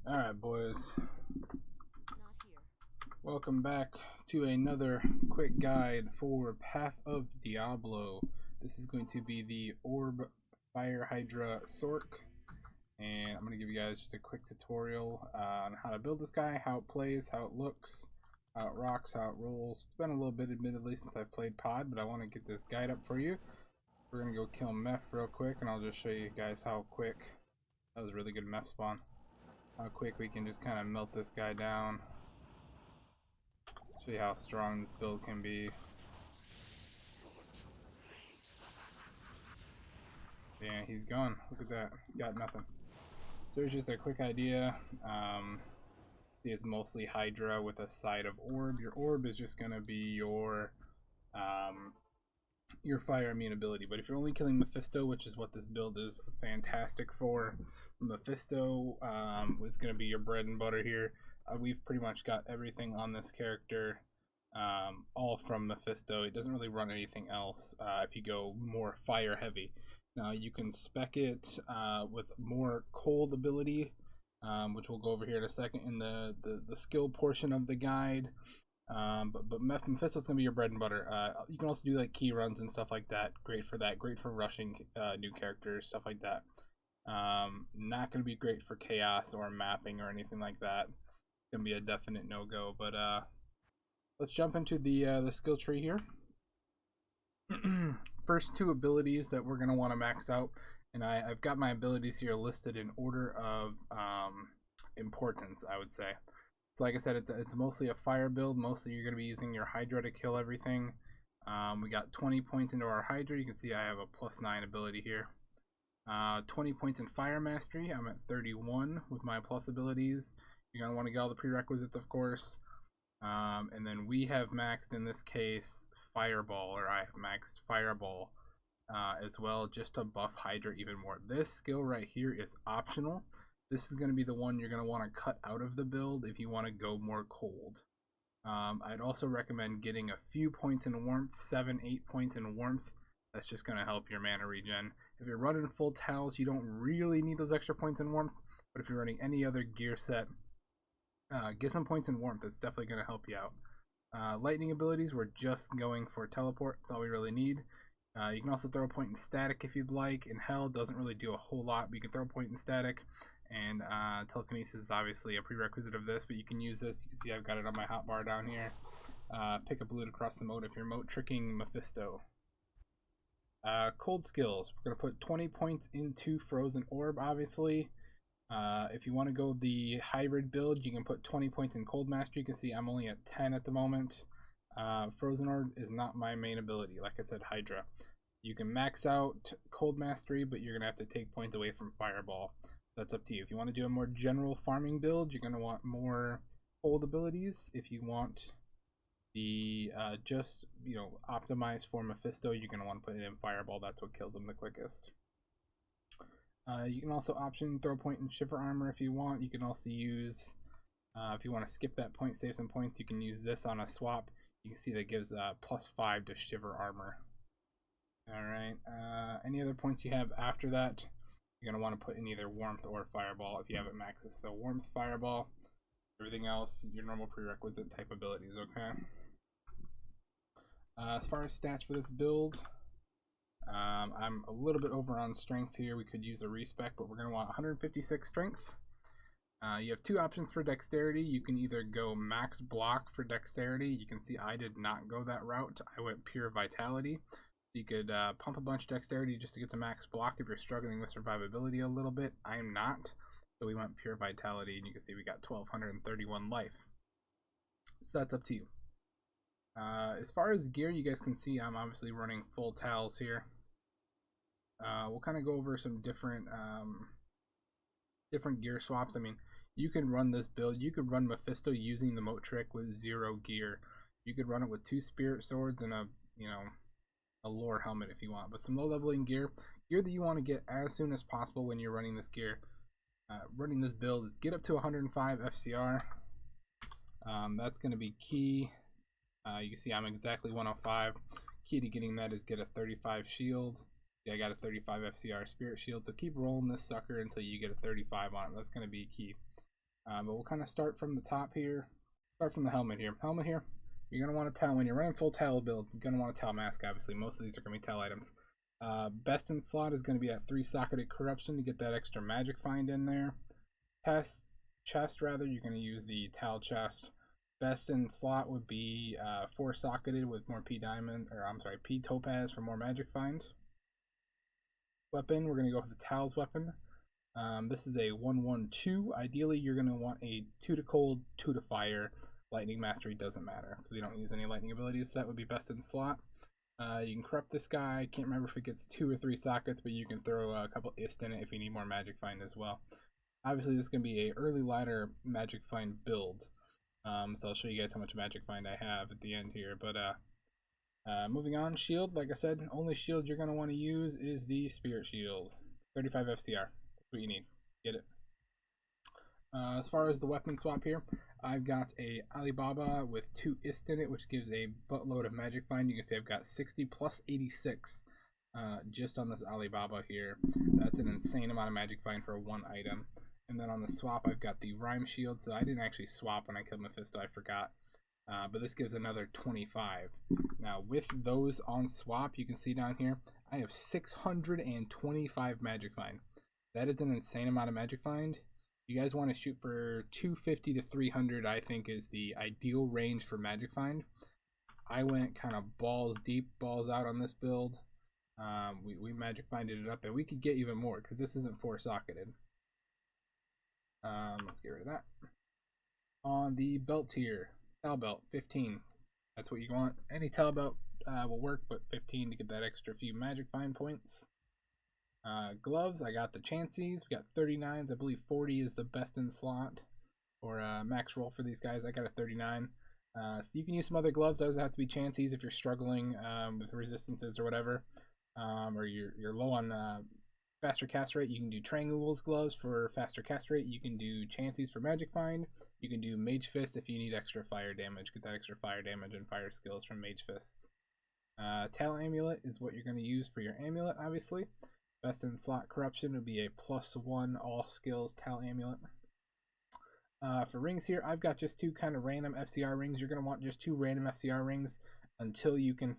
Alright, boys. Welcome back to another quick guide for Path of Diablo. This is going to be the Forb Hydra Sorc, and I'm going to give you guys just a quick tutorial on how to build this guy, how it plays, how it looks, how it rocks, how it rolls. It's been a little bit, admittedly, since I've played Pod, but I want to get this guide up for you. We're going to go kill Meph real quick, and I'll just show you guys how quick. That was a really good Meph spawn. How quick we can just kind of melt this guy down. Show you how strong this build can be. Yeah, he's gone. Look at that. Got nothing. So here's just a quick idea. See, it's mostly Hydra with a side of Orb. Your Orb is just going to be your fire immune ability. But if you're only killing Mephisto, which is what this build is fantastic for, Mephisto is going to be your bread and butter here. We've pretty much got everything on this character all from Mephisto. It doesn't really run anything else if you go more fire heavy. Now you can spec it with more cold ability, which we'll go over here in a second in the skill portion of the guide. But Mephisto's gonna be your bread and butter. You can also do like key runs and stuff like that. Great for that. Great for rushing new characters, stuff like that. Not gonna be great for chaos or mapping or anything like that. It's gonna be a definite no-go. But let's jump into the skill tree here. First two abilities that we're gonna want to max out, and I've got my abilities here listed in order of importance, I would say. So like I said, it's mostly a fire build. Mostly you're going to be using your Hydra to kill everything. We got 20 points into our Hydra. You can see I have a +9 ability here. 20 points in Fire Mastery. I'm at 31 with my plus abilities. You're going to want to get all the prerequisites, of course. And then we have maxed, in this case, Fireball, or I have maxed Fireball as well, just to buff Hydra even more. This skill right here is optional. This is going to be the one you're going to want to cut out of the build if you want to go more cold. I'd also recommend getting a few points in warmth, 7-8 points in warmth. That's just going to help your mana regen. If you're running full towels, you don't really need those extra points in warmth, but if you're running any other gear set, get some points in warmth. It's definitely going to help you out. Lightning abilities, we're just going for teleport. That's all we really need. You can also throw a point in static if you'd like. In Hell, doesn't really do a whole lot, but you can throw a point in static. And telekinesis is obviously a prerequisite of this, but you can use this. You can see I've got it on my hotbar down here. Pick up loot across the moat if you're moat tricking Mephisto. Cold skills. We're going to put 20 points into Frozen Orb, obviously. If you want to go the hybrid build, you can put 20 points in Cold Mastery. You can see I'm only at 10 at the moment. Frozen Orb is not my main ability. Like I said, Hydra. You can max out Cold Mastery, but you're going to have to take points away from Fireball. That's up to you. If you want to do a more general farming build, you're going to want more cold abilities. If you want the just, optimized for Mephisto, you're going to want to put it in Fireball. That's what kills him the quickest. You can also option throw a point in Shiver Armor if you want. You can also use, if you want to skip that point, save some points, you can use this on a swap. You can see that gives +5 to Shiver Armor. Alright, any other points you have after that, you're going to want to put in either Warmth or Fireball if you have it maxed. So Warmth, Fireball, everything else, your normal prerequisite type abilities, okay? As far as stats for this build, I'm a little bit over on strength here. We could use a respec, but we're going to want 156 strength. You have two options for dexterity. You can either go max block for dexterity. You can see I did not go that route. I went pure vitality. You could pump a bunch of dexterity just to get to max block if you're struggling with survivability a little bit. I am not. So we went pure vitality, and you can see we got 1,231 life. So that's up to you. As far as gear, you guys can see I'm obviously running full towels here. We'll kind of go over some different gear swaps. I mean, you can run this build. You could run Mephisto using the moat trick with 0 gear. You could run it with 2 spirit swords and a lore helmet if you want. But some low leveling gear that you want to get as soon as possible when you're running this gear. Running this build is get up to 105 FCR. That's going to be key. You can see I'm exactly 105. Key to getting that is get a 35 shield. Yeah, I got a 35 FCR spirit shield, so keep rolling this sucker until you get a 35 on it. That's going to be key. But we'll kind of start from the top here. Start from the helmet here. Helmet here. You're going to want a towel. When you're running full towel build, you're going to want a towel mask, obviously. Most of these are going to be towel items. Best in slot is going to be at 3-socketed corruption to get that extra magic find in there. Chest, rather, you're going to use the towel chest. Best in slot would be 4-socketed with more P diamond, or I'm sorry, P topaz for more magic find. Weapon, we're going to go with the towels weapon. This is a 1-1-2. Ideally, you're going to want a 2 to cold, 2 to fire. Lightning mastery doesn't matter because we don't use any lightning abilities. So that would be best in slot. You can corrupt this guy. Can't remember if it gets 2 or 3 sockets, but you can throw a couple ist in it if you need more magic find as well. Obviously, this is going to be a early ladder magic find build. So I'll show you guys how much magic find I have at the end here. But moving on, shield. Like I said, only shield you're going to want to use is the spirit shield. 35 FCR. That's what you need. Get it. As far as the weapon swap here, I've got a Alibaba with 2 ist in it, which gives a buttload of magic find. You can see I've got 60 plus 86 just on this Alibaba here. That's an insane amount of magic find for one item. And then on the swap, I've got the Rhyme Shield. So I didn't actually swap when I killed Mephisto, I forgot. But this gives another 25. Now, with those on swap, you can see down here, I have 625 magic find. That is an insane amount of magic find. You guys want to shoot for 250 to 300, I think, is the ideal range for magic find. I went kind of balls deep, balls out on this build. We magic finded it up, and we could get even more because this isn't 4-socketed. Let's get rid of that. On the belt here, towel belt, 15. That's what you want. Any towel belt will work, but 15 to get that extra few magic find points. Gloves, I got the Chanceys. We got 39s. I believe 40 is the best in slot or max roll for these guys. I got a 39. So you can use some other gloves. Those have to be Chanceys if you're struggling with resistances or whatever, or you're low on faster cast rate. You can do Triangle's gloves for faster cast rate. You can do Chanceys for magic find. You can do Mage Fist if you need extra fire damage. Get that extra fire damage and fire skills from Mage Fists. Tail Amulet is what you're going to use for your amulet, obviously. Best in slot corruption would be a +1 all skills Tal Amulet. For rings here, I've got just 2 kind of random FCR rings. You're going to want just 2 random FCR rings until you can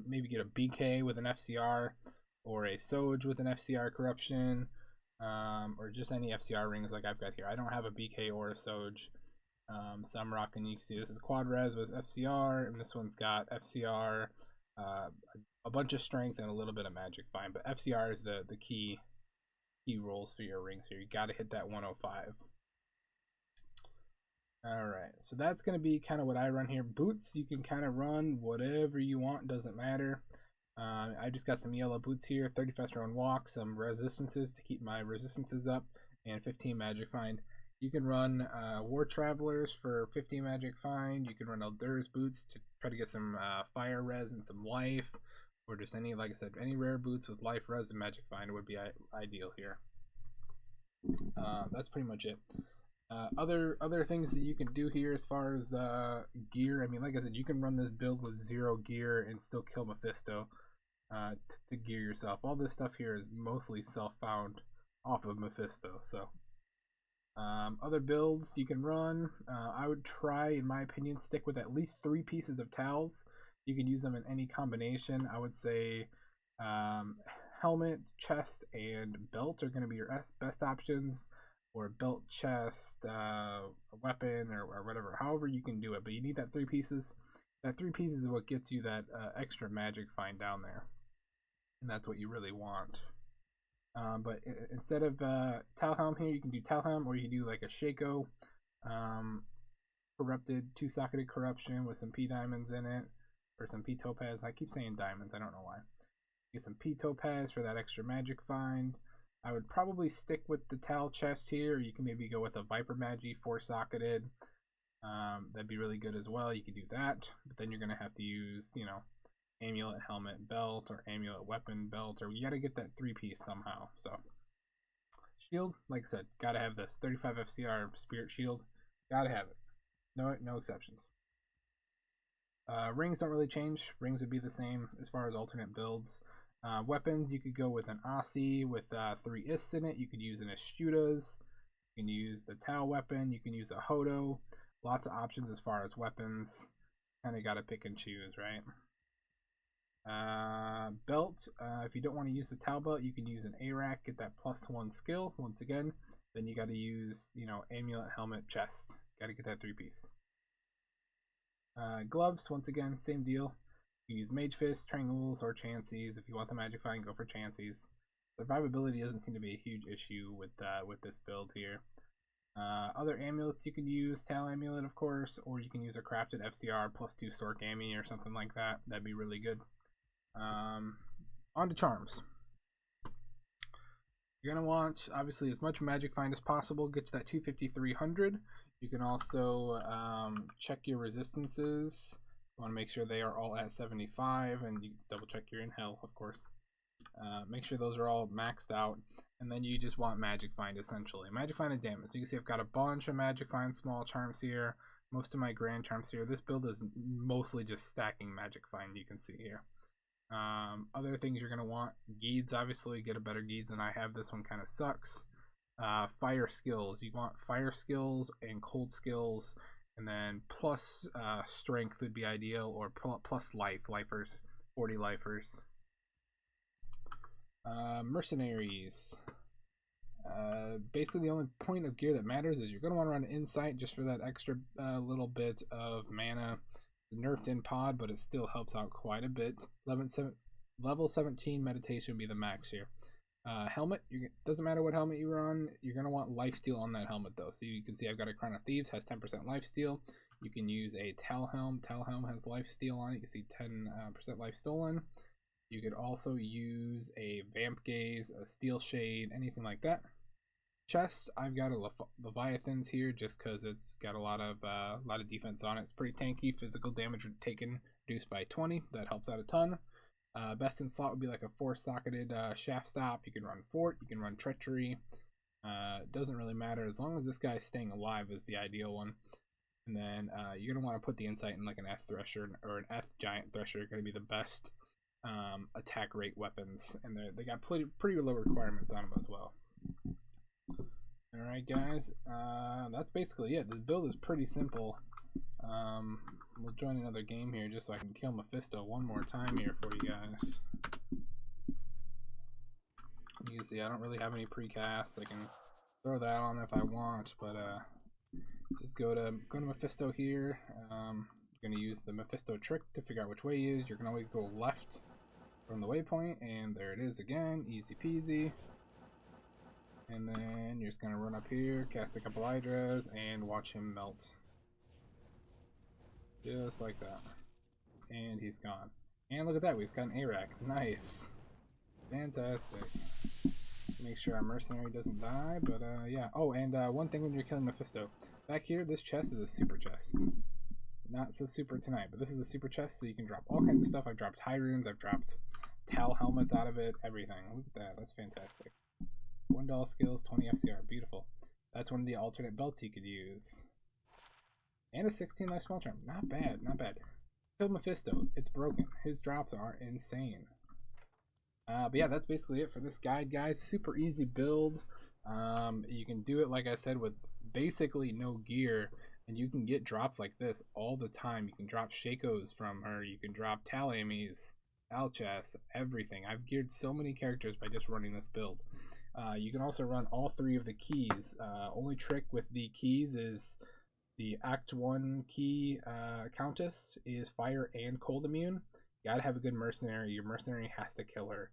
maybe get a BK with an FCR or a Soj with an FCR corruption, or just any FCR rings like I've got here. I don't have a BK or a Soj, so I'm rocking. You can see this is quad res with FCR, and this one's got FCR, a bunch of strength and a little bit of magic find, but FCR is the key rolls for your rings here. You got to hit that 105. Alright, so that's going to be kind of what I run here. Boots, you can kind of run whatever you want, doesn't matter. I just got some yellow boots here, 30 faster on walk, some resistances to keep my resistances up, and 15 magic find. You can run War Travelers for 15 magic find. You can run Eldur's boots to try to get some fire res and some life. Or just any, like I said, any rare boots with life, res, and magic find would be ideal here. That's pretty much it. Other things that you can do here as far as gear. I mean, like I said, you can run this build with 0 gear and still kill Mephisto to gear yourself. All this stuff here is mostly self-found off of Mephisto. So other builds you can run. I would try, in my opinion, stick with at least 3 pieces of towels. You can use them in any combination. I would say helmet, chest, and belt are going to be your best options, or belt, chest, a weapon, or whatever. However you can do it, but you need that 3 pieces. That 3 pieces is what gets you that extra magic find down there, and that's what you really want. But instead of Talhelm here, you can do Talhelm, or you can do like a Shaco, corrupted 2-socketed corruption with some P diamonds in it. Or some P topaz. I keep saying diamonds, I don't know why. Get some P topaz for that extra magic find. I would probably stick with the Tal chest here. You can maybe go with a Viper Magi 4-socketed. That'd be really good as well. You could do that, but then you're gonna have to use, you know, amulet, helmet, belt, or amulet, weapon, belt, or you gotta get that 3-piece somehow. So shield, like I said, gotta have this 35 FCR spirit shield. Gotta have it. No exceptions. Rings don't really change. Rings would be the same as far as alternate builds. Weapons, you could go with an Aussie with 3 ists in it. You could use an Astutas. You can use the Tau weapon. You can use a Hodo. Lots of options as far as weapons. Kind of got to pick and choose, right? Belt. If you don't want to use the Tau belt, you can use an ARAC. Get that +1 skill once again. Then you got to use, amulet, helmet, chest. Got to get that 3-piece. Gloves. Once again, same deal. You use Mage Fist, Triangles, or Chanseys. If you want the Magic Find, go for Chanseys. Survivability doesn't seem to be a huge issue with this build here. Other amulets you can use, Tal Amulet of course, or you can use a crafted FCR +2 Stork Ami or something like that. That'd be really good. On to charms. You're going to want, obviously, as much Magic Find as possible. Get to that 250-300. You can also check your resistances. You want to make sure they are all at 75, and you double check your in hell, of course. Make sure those are all maxed out, and then you just want Magic Find essentially. Magic Find and damage. You can see I've got a bunch of Magic Find small charms here. Most of my grand charms here. This build is mostly just stacking Magic Find, you can see here. Other things you're going to want, Geeds, obviously. Get a better Geeds than I have. This one kind of sucks. Fire skills. You want fire skills and cold skills, and then plus strength would be ideal, or plus lifers, 40 lifers. Mercenaries. Basically the only point of gear that matters is you're going to want to run Insight just for that extra little bit of mana. Nerfed in pod, but it still helps out quite a bit. Level 17 meditation would be the max here. Helmet, doesn't matter what helmet you run, you're going to want lifesteal on that helmet though. So you can see I've got a Crown of Thieves, has 10% lifesteal. You can use a Tal Helm. Tal Helm has lifesteal on it. You can see 10% life stolen. You could also use a Vamp Gaze, a Steel Shade, anything like that. Chests, I've got a Leviathans here just because it's got a lot of defense on it. It's pretty tanky. Physical damage taken reduced by 20. That helps out a ton. Best in slot would be like a 4-socketed Shaft Stop. You can run Fort. You can run Treachery. Doesn't really matter as long as this guy's staying alive is the ideal one. And then you're gonna want to put the Insight in like an F Thresher or an F Giant Thresher. Going to be the best attack rate weapons, and they got pretty low requirements on them as well. Alright guys, that's basically it. This build is pretty simple. We'll join another game here just so I can kill Mephisto one more time here for you guys. You can see I don't really have any precasts. I can throw that on if I want, but just go to Mephisto here. You're going to use the Mephisto trick to figure out which way he is. You can always go left from the waypoint, and there it is again, easy peasy. And then you're just gonna run up here, cast a couple Hydras, and watch him melt. Just like that. And he's gone. And look at that, we just got an ARAC. Nice. Fantastic. Make sure our mercenary doesn't die, but yeah. Oh, and one thing when you're killing Mephisto. Back here, this chest is a super chest. Not so super tonight, but this is a super chest, so you can drop all kinds of stuff. I've dropped high runes, I've dropped Tal helmets out of it, everything. Look at that, that's fantastic. $1 skills, 20 FCR, beautiful. That's one of the alternate belts you could use. And a 16 life small charm, not bad, not bad. Kill Mephisto, it's broken. His drops are insane. But yeah, that's basically it for this guide, guys. Super easy build. You can do it, like I said, with basically no gear, and you can get drops like this all the time. You can drop Shakos from her, you can drop Tal Amis, Alchas, everything. I've geared so many characters by just running this build. You can also run all 3 of the keys. Only trick with the keys is the Act 1 key Countess is fire and cold immune. You gotta have a good mercenary. Your mercenary has to kill her.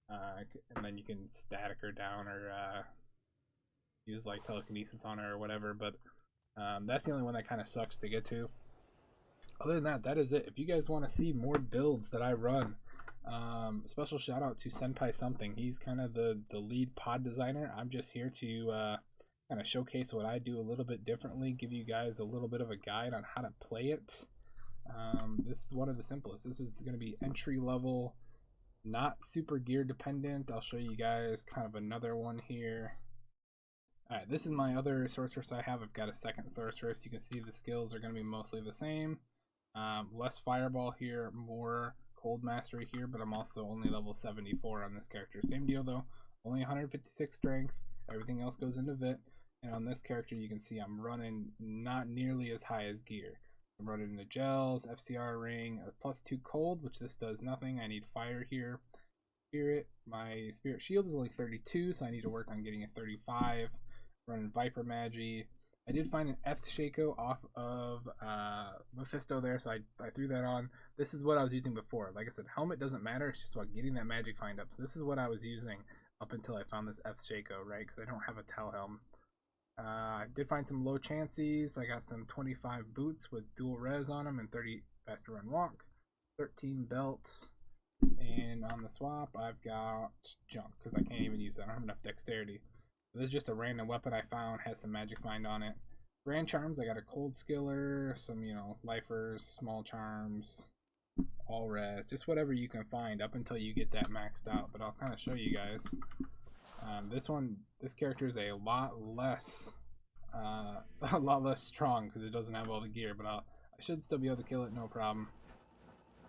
And then you can static her down or use like telekinesis on her or whatever. But that's the only one that kind of sucks to get to. Other than that, that is it. If you guys want to see more builds that I run, special shout out to Senpai Something. He's kind of the lead pod designer. I'm just here to kind of showcase what I do a little bit differently, give you guys a little bit of a guide on how to play it. This is one of the simplest. This is going to be entry level, not super gear dependent. I'll show you guys kind of another one here. Alright, this is my other sorceress I have. I've got a second sorceress. You can see the skills are going to be mostly the same. Less fireball here, more cold mastery here, but I'm also only level 74 on this character. Same deal though, only 156 strength. Everything else goes into Vit. And on this character, you can see I'm running not nearly as high as gear. I'm running the gels, FCR ring, a +2 cold, which this does nothing. I need fire here. Spirit, my spirit shield is only 32, so I need to work on getting a 35. Running Viper Magi. I did find an F Shaco off of Mephisto there, so I threw that on. This is what I was using before. Like I said, helmet doesn't matter. It's just about getting that magic find up. So this is what I was using up until I found this F Shaco, right? Because I don't have a Tal Helm. I did find some low chances. I got some 25 boots with dual res on them and 30 faster run walk. 13 belts. And on the swap, I've got junk because I can't even use that. I don't have enough dexterity. This is just a random weapon I found, has some magic find on it. Grand charms, I got a cold skiller, some, lifers, small charms, all res, just whatever you can find up until you get that maxed out. But I'll kind of show you guys. This character is a lot less strong because it doesn't have all the gear, but I should still be able to kill it, no problem.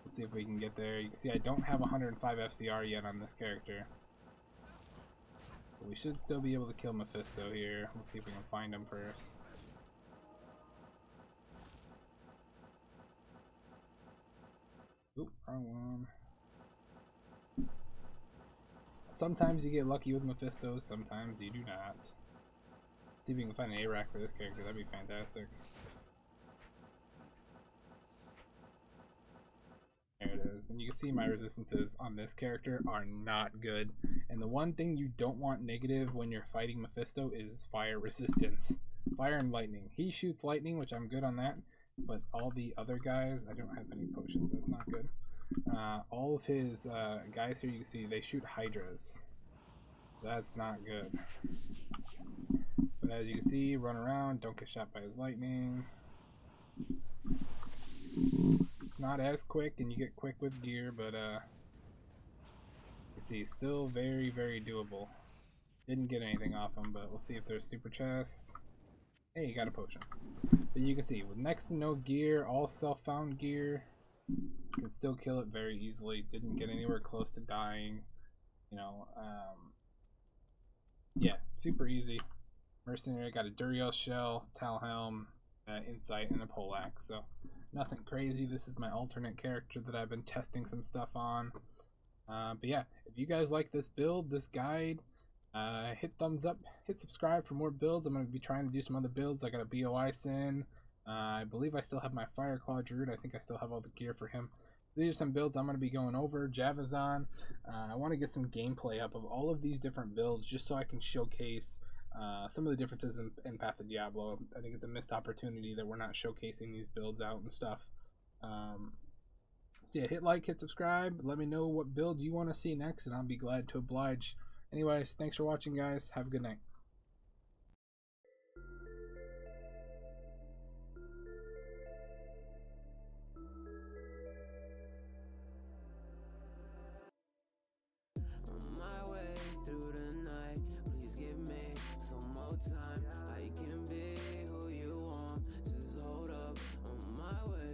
Let's see if we can get there. You can see I don't have 105 FCR yet on this character. But we should still be able to kill Mephisto here. Let's see if we can find him first. Oop, wrong one. Sometimes you get lucky with Mephisto, sometimes you do not. See if we can find an A-rack for this character, that'd be fantastic. There it is. And you can see my resistances on this character are not good. And the one thing you don't want negative when you're fighting Mephisto is fire resistance. Fire and lightning. He shoots lightning, which I'm good on that. But all the other guys, I don't have any potions. That's not good. All of his guys here, you can see, they shoot Hydras. That's not good. But as you can see, run around, don't get shot by his lightning. Not as quick, and you get quick with gear, but you see, still very, very doable. Didn't get anything off him, but we'll see if there's super chests. Hey, you got a potion. But you can see, with next to no gear, all self-found gear, you can still kill it very easily. Didn't get anywhere close to dying. Yeah, super easy. Mercenary, got a Duriel shell, Tal Helm, Insight, and a Poleaxe, so nothing crazy. This is my alternate character that I've been testing some stuff on. But yeah, if you guys like this build, this guide, hit thumbs up, hit subscribe for more builds. I'm going to be trying to do some other builds. I got a BOI Sin. I believe I still have my Fireclaw Druid. I think I still have all the gear for him. These are some builds I'm going to be going over. Javazon. I want to get some gameplay up of all of these different builds just so I can showcase some of the differences in Path of Diablo. I think it's a missed opportunity that we're not showcasing these builds out and stuff. So yeah, hit like, hit subscribe. Let me know what build you want to see next, and I'll be glad to oblige. Anyways, thanks for watching, guys. Have a good night.